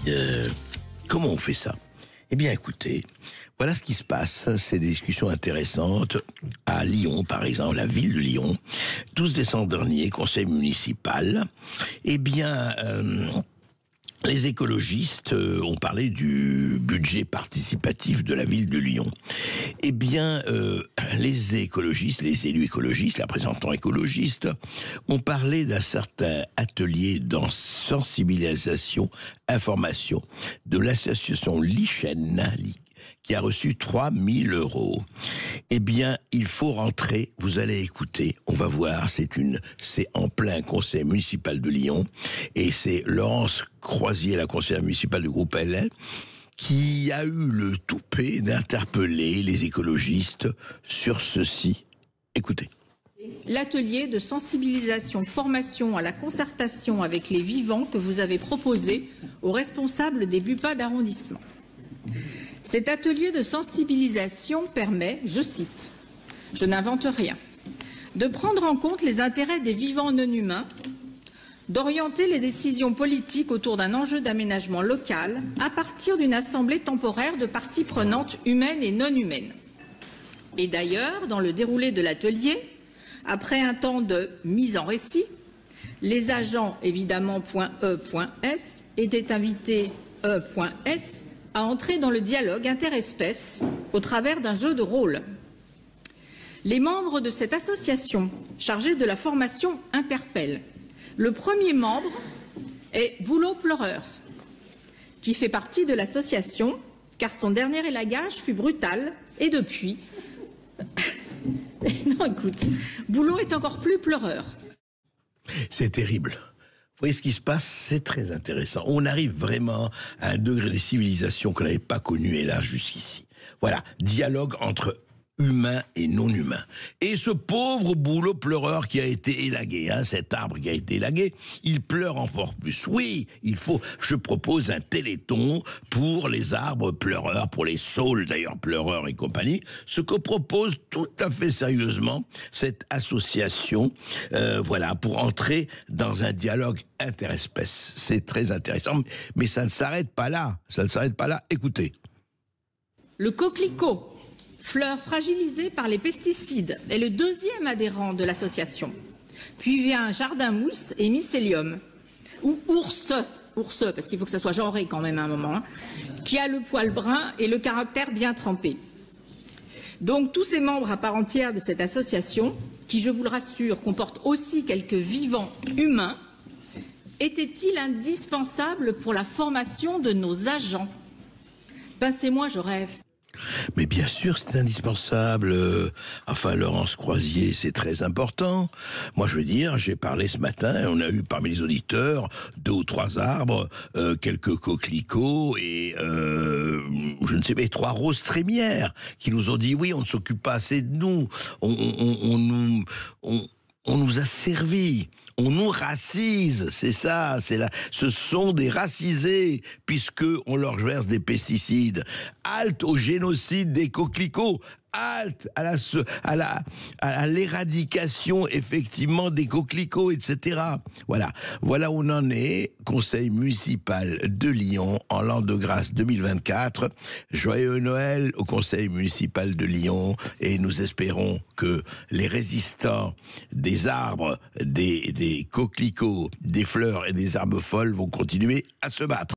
Euh, Comment on fait ça? Eh bien, écoutez, voilà ce qui se passe. C'est des discussions intéressantes à Lyon, par exemple, la ville de Lyon. 12 décembre dernier, conseil municipal. Eh bien, les écologistes ont parlé du budget participatif de la ville de Lyon. Eh bien, les écologistes, les élus écologistes, les représentants écologistes, ont parlé d'un certain atelier de sensibilisation, information de l'association Lichen, qui a reçu 3 000 €. Eh bien, il faut rentrer, vous allez écouter, on va voir, c'est en plein conseil municipal de Lyon, et c'est Laurence Croisier, la conseillère municipale du groupe LN, qui a eu le toupet d'interpeller les écologistes sur ceci. Écoutez. L'atelier de sensibilisation, formation à la concertation avec les vivants que vous avez proposé aux responsables des BUPA d'arrondissement. Cet atelier de sensibilisation permet, je cite, je n'invente rien, de prendre en compte les intérêts des vivants non humains, d'orienter les décisions politiques autour d'un enjeu d'aménagement local à partir d'une assemblée temporaire de parties prenantes humaines et non humaines. Et d'ailleurs, dans le déroulé de l'atelier, après un temps de mise en récit, les agents, évidemment, .E.S, étaient invités E.S à entrer dans le dialogue interespèces au travers d'un jeu de rôle. Les membres de cette association chargée de la formation interpellent. Le premier membre est Boulot Pleureur, qui fait partie de l'association, car son dernier élagage fut brutal, et depuis... non, écoute, Boulot est encore plus pleureur. C'est terrible. Vous voyez ce qui se passe? C'est très intéressant. On arrive vraiment à un degré de civilisation qu'on n'avait pas connu, hélas, jusqu'ici. Voilà, dialogue entre humain et non humain. Et ce pauvre Boulot pleureur qui a été élagué, cet arbre qui a été élagué, il pleure encore plus. Oui, je propose un téléthon pour les arbres pleureurs, pour les saules d'ailleurs pleureurs et compagnie, ce que propose tout à fait sérieusement cette association, voilà, pour entrer dans un dialogue interespèces. C'est très intéressant, mais ça ne s'arrête pas là, écoutez. Le coquelicot, fleur fragilisée par les pesticides, est le deuxième adhérent de l'association. Puis vient jardin mousse et mycélium, ou ours, parce qu'il faut que ça soit genré quand même à un moment, qui a le poil brun et le caractère bien trempé. Donc tous ces membres à part entière de cette association, qui je vous le rassure comporte aussi quelques vivants humains, étaient-ils indispensables pour la formation de nos agents? Passez-moi, je rêve. Mais bien sûr, c'est indispensable. Enfin, Laurence Croisier, c'est très important. Moi, je veux dire, j'ai parlé ce matin, on a eu parmi les auditeurs 2 ou 3 arbres, quelques coquelicots et, je ne sais pas, 3 roses trémières qui nous ont dit, oui, on ne s'occupe pas assez de nous. On nous a servi. On nous racise, c'est ça, ce sont des racisés, puisque on leur verse des pesticides. Halte au génocide des coquelicots, halte à l'éradication, effectivement, des coquelicots, etc. Voilà où on en est, conseil municipal de Lyon, en l'an de grâce 2024. Joyeux Noël au conseil municipal de Lyon, et nous espérons que les résistants des arbres, des coquelicots, des fleurs et des arbres folles vont continuer à se battre.